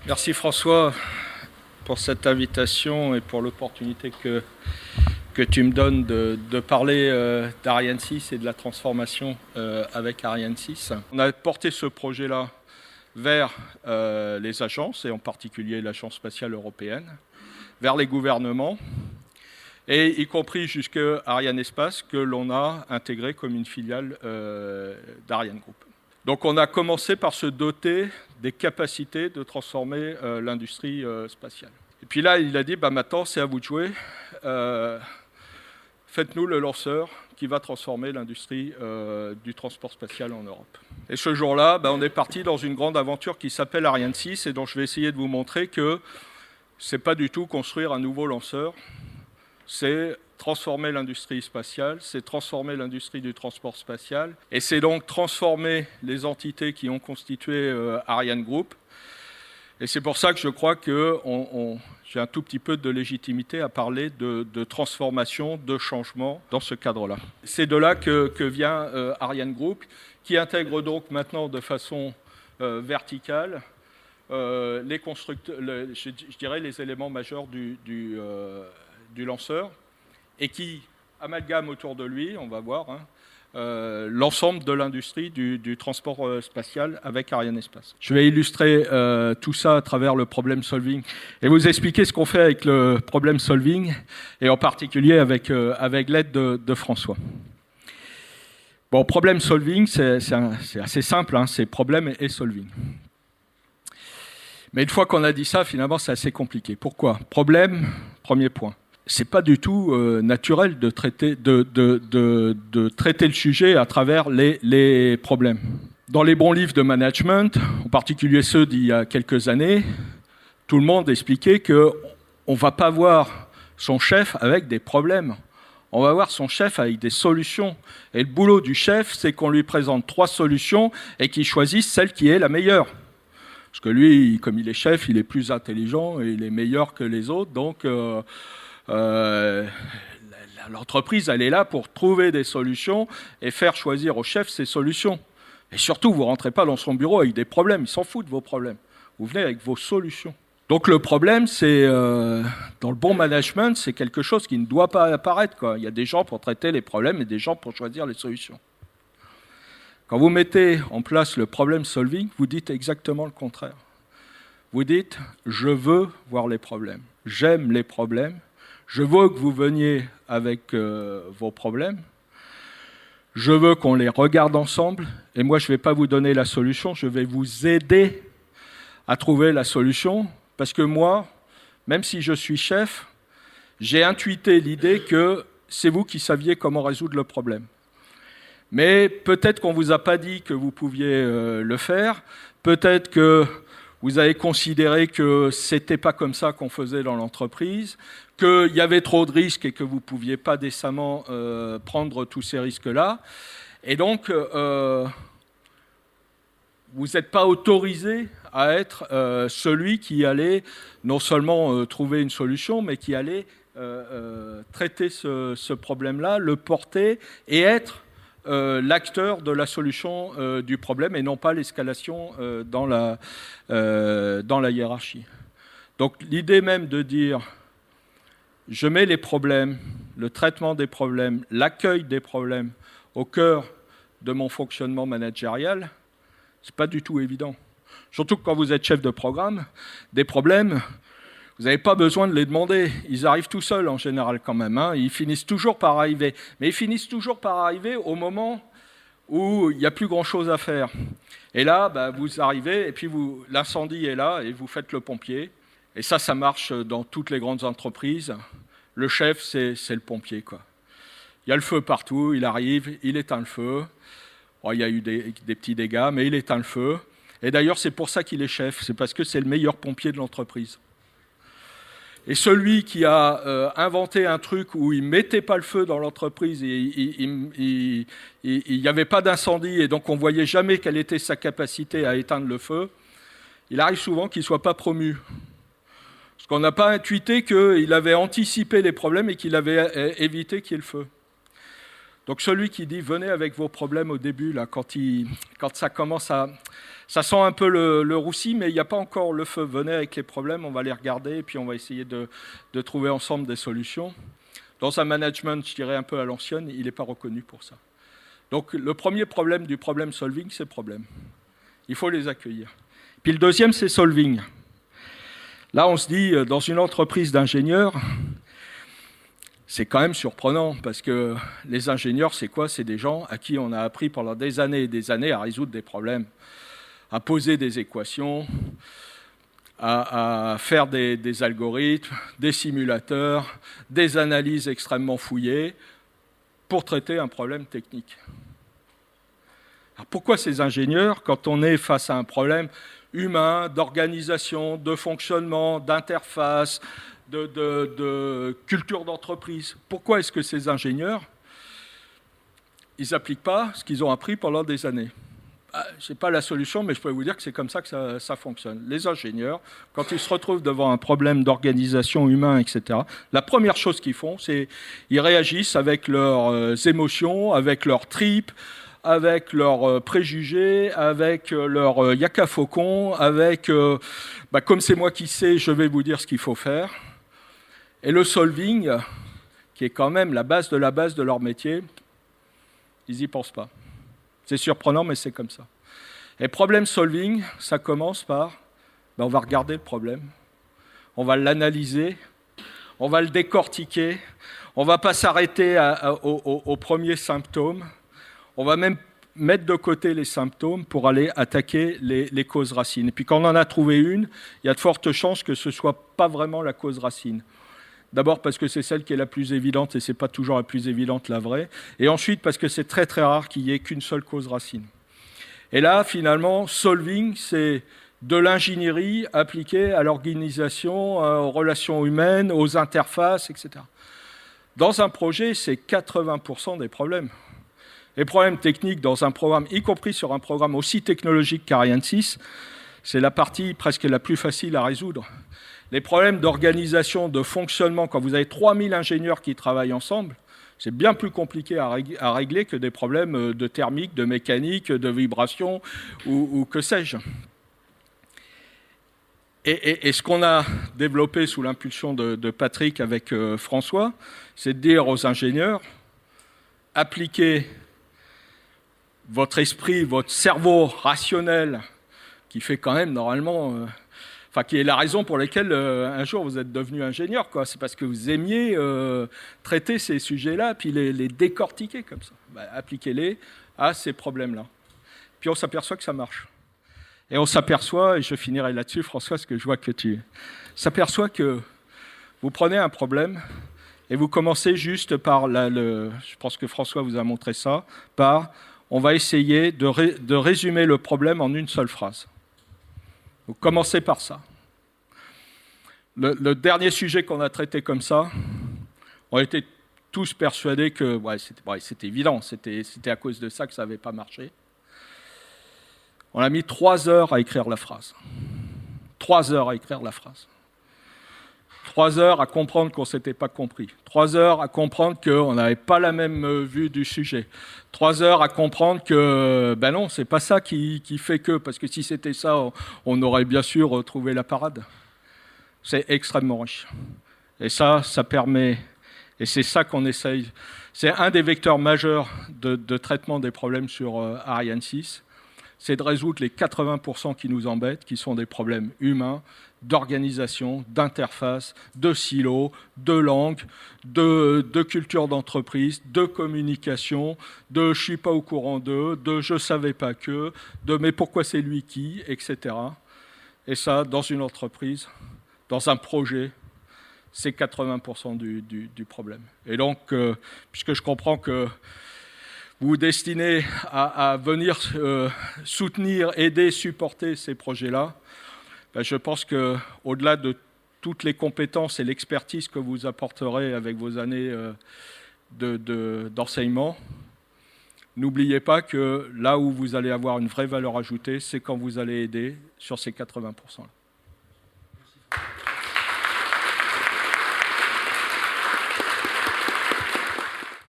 Merci François pour cette invitation et pour l'opportunité que tu me donnes de parler d'Ariane 6 et de la transformation avec Ariane 6. On a porté ce projet-là vers les agences, et en particulier l'Agence spatiale européenne, vers les gouvernements, et y compris jusqu'à Arianespace, que l'on a intégré comme une filiale d'Ariane Group. Donc on a commencé par se doter des capacités de transformer l'industrie spatiale. Et puis là, il a dit, maintenant c'est à vous de jouer. Faites-nous le lanceur qui va transformer l'industrie du transport spatial en Europe. Et ce jour-là, on est parti dans une grande aventure qui s'appelle Ariane 6 et dont je vais essayer de vous montrer que ce n'est pas du tout construire un nouveau lanceur, c'est transformer l'industrie spatiale, c'est transformer l'industrie du transport spatial, et c'est donc transformer les entités qui ont constitué Ariane Group. Et c'est pour ça que je crois que j'ai un tout petit peu de légitimité à parler de transformation, de changement dans ce cadre-là. C'est de là que vient Ariane Group, qui intègre donc maintenant de façon verticale les constructeurs, je dirais les éléments majeurs du lanceur, et qui amalgame autour de lui, on va voir, l'ensemble de l'industrie du transport spatial avec Arianespace. Je vais illustrer tout ça à travers le problem solving et vous expliquer ce qu'on fait avec le problem solving, et en particulier avec l'aide de François. Bon, problem solving, c'est assez simple, c'est problem et solving. Mais une fois qu'on a dit ça, finalement, c'est assez compliqué. Pourquoi ? Problème, premier point. C'est pas du tout naturel de traiter le sujet à travers les problèmes. Dans les bons livres de management, en particulier ceux d'il y a quelques années, tout le monde expliquait qu'on ne va pas voir son chef avec des problèmes. On va voir son chef avec des solutions. Et le boulot du chef, c'est qu'on lui présente 3 solutions et qu'il choisisse celle qui est la meilleure. Parce que lui, comme il est chef, il est plus intelligent et il est meilleur que les autres, donc l'entreprise, elle est là pour trouver des solutions et faire choisir au chef ses solutions. Et surtout, vous ne rentrez pas dans son bureau avec des problèmes. Il s'en fout de vos problèmes. Vous venez avec vos solutions. Donc le problème, c'est, dans le bon management, c'est quelque chose qui ne doit pas apparaître, quoi. Il y a des gens pour traiter les problèmes et des gens pour choisir les solutions. Quand vous mettez en place le problem solving, vous dites exactement le contraire. Vous dites, je veux voir les problèmes. J'aime les problèmes. Je veux que vous veniez avec vos problèmes. Je veux qu'on les regarde ensemble. Et moi, je ne vais pas vous donner la solution. Je vais vous aider à trouver la solution. Parce que moi, même si je suis chef, j'ai intuité l'idée que c'est vous qui saviez comment résoudre le problème. Mais peut-être qu'on ne vous a pas dit que vous pouviez le faire. Peut-être que vous avez considéré que ce n'était pas comme ça qu'on faisait dans l'entreprise, qu'il y avait trop de risques et que vous ne pouviez pas décemment prendre tous ces risques-là. Et donc, vous n'êtes pas autorisé à être celui qui allait non seulement trouver une solution, mais qui allait traiter ce problème-là, le porter et être l'acteur de la solution du problème et non pas l'escalation dans la hiérarchie. Donc l'idée même de dire je mets les problèmes, le traitement des problèmes, l'accueil des problèmes au cœur de mon fonctionnement managérial, c'est pas du tout évident. Surtout que quand vous êtes chef de programme, des problèmes, vous n'avez pas besoin de les demander. Ils arrivent tout seuls en général quand même. Ils finissent toujours par arriver. Mais ils finissent toujours par arriver au moment où il n'y a plus grand-chose à faire. Et là, vous arrivez et puis l'incendie est là et vous faites le pompier. Et ça marche dans toutes les grandes entreprises. Le chef, c'est le pompier, quoi. Il y a le feu partout, il arrive, il éteint le feu. Bon, il y a eu des petits dégâts, mais il éteint le feu. Et d'ailleurs, c'est pour ça qu'il est chef. C'est parce que c'est le meilleur pompier de l'entreprise. Et celui qui a inventé un truc où il ne mettait pas le feu dans l'entreprise, il n'y avait pas d'incendie et donc on ne voyait jamais quelle était sa capacité à éteindre le feu, il arrive souvent qu'il ne soit pas promu. Parce qu'on n'a pas intuité qu'il avait anticipé les problèmes et qu'il avait évité qu'il y ait le feu. Donc celui qui dit « venez avec vos problèmes au début, là, quand ça commence à Ça sent un peu le roussi, mais il n'y a pas encore le feu. Venez avec les problèmes, on va les regarder, et puis on va essayer de trouver ensemble des solutions. Dans un management, je dirais un peu à l'ancienne, il n'est pas reconnu pour ça. Donc le premier problème du problem solving, c'est problème. Il faut les accueillir. Puis le deuxième, c'est solving. Là, on se dit, dans une entreprise d'ingénieurs, c'est quand même surprenant, parce que les ingénieurs, c'est quoi? C'est des gens à qui on a appris pendant des années et des années à résoudre des problèmes, à poser des équations, à faire des algorithmes, des simulateurs, des analyses extrêmement fouillées pour traiter un problème technique. Alors pourquoi ces ingénieurs, quand on est face à un problème humain, d'organisation, de fonctionnement, d'interface, de culture d'entreprise, pourquoi est-ce que ces ingénieurs, ils n'appliquent pas ce qu'ils ont appris pendant des années? Ce n'est pas la solution, mais je peux vous dire que c'est comme ça que ça fonctionne. Les ingénieurs, quand ils se retrouvent devant un problème d'organisation humain, etc., la première chose qu'ils font, c'est qu'ils réagissent avec leurs émotions, avec leurs tripes, avec leurs préjugés, avec leur yaka faucon, avec comme c'est moi qui sais, je vais vous dire ce qu'il faut faire. Et le solving, qui est quand même la base de leur métier, ils n'y pensent pas. C'est surprenant, mais c'est comme ça. Et problem solving, ça commence par, on va regarder le problème, on va l'analyser, on va le décortiquer, on ne va pas s'arrêter aux premiers symptômes, on va même mettre de côté les symptômes pour aller attaquer les causes racines. Et puis quand on en a trouvé une, il y a de fortes chances que ce ne soit pas vraiment la cause racine. D'abord parce que c'est celle qui est la plus évidente et ce n'est pas toujours la plus évidente, la vraie. Et ensuite parce que c'est très très rare qu'il n'y ait qu'une seule cause racine. Et là, finalement, solving, c'est de l'ingénierie appliquée à l'organisation, aux relations humaines, aux interfaces, etc. Dans un projet, c'est 80% des problèmes. Les problèmes techniques dans un programme, y compris sur un programme aussi technologique qu'Ariane 6, c'est la partie presque la plus facile à résoudre. Les problèmes d'organisation, de fonctionnement, quand vous avez 3000 ingénieurs qui travaillent ensemble, c'est bien plus compliqué à régler que des problèmes de thermique, de mécanique, de vibration ou que sais-je. Et ce qu'on a développé sous l'impulsion de Patrick avec François, c'est de dire aux ingénieurs, appliquez votre esprit, votre cerveau rationnel, qui fait quand même normalement... qui est la raison pour laquelle un jour vous êtes devenu ingénieur, quoi. C'est parce que vous aimiez traiter ces sujets-là, puis les décortiquer comme ça. Appliquez-les à ces problèmes-là. Puis on s'aperçoit que ça marche. Et on s'aperçoit, et je finirai là-dessus, François, parce que je vois que tu s'aperçoit que vous prenez un problème et vous commencez juste par, je pense que François vous a montré ça, par on va essayer de résumer le problème en une seule phrase. Vous commencez par ça. Le dernier sujet qu'on a traité comme ça, on était tous persuadés que c'était évident, c'était à cause de ça que ça n'avait pas marché. On a mis 3 heures à écrire la phrase. 3 heures à écrire la phrase. 3 heures à comprendre qu'on ne s'était pas compris. 3 heures à comprendre qu'on n'avait pas la même vue du sujet. 3 heures à comprendre que, non, c'est pas ça qui fait que, parce que si c'était ça, on aurait bien sûr trouvé la parade. C'est extrêmement riche. Et ça permet, et c'est ça qu'on essaye, c'est un des vecteurs majeurs de traitement des problèmes sur Ariane 6, c'est de résoudre les 80% qui nous embêtent, qui sont des problèmes humains, d'organisation, d'interface, de silos, de langue, de culture d'entreprise, de communication, de je ne suis pas au courant d'eux, de je ne savais pas que, de mais pourquoi c'est lui qui, etc. Et ça, dans une entreprise, dans un projet, c'est 80% du problème. Et donc, puisque je comprends que vous vous destinez à venir soutenir, aider, supporter ces projets-là, je pense qu'au-delà de toutes les compétences et l'expertise que vous apporterez avec vos années d'enseignement, n'oubliez pas que là où vous allez avoir une vraie valeur ajoutée, c'est quand vous allez aider sur ces 80%-là.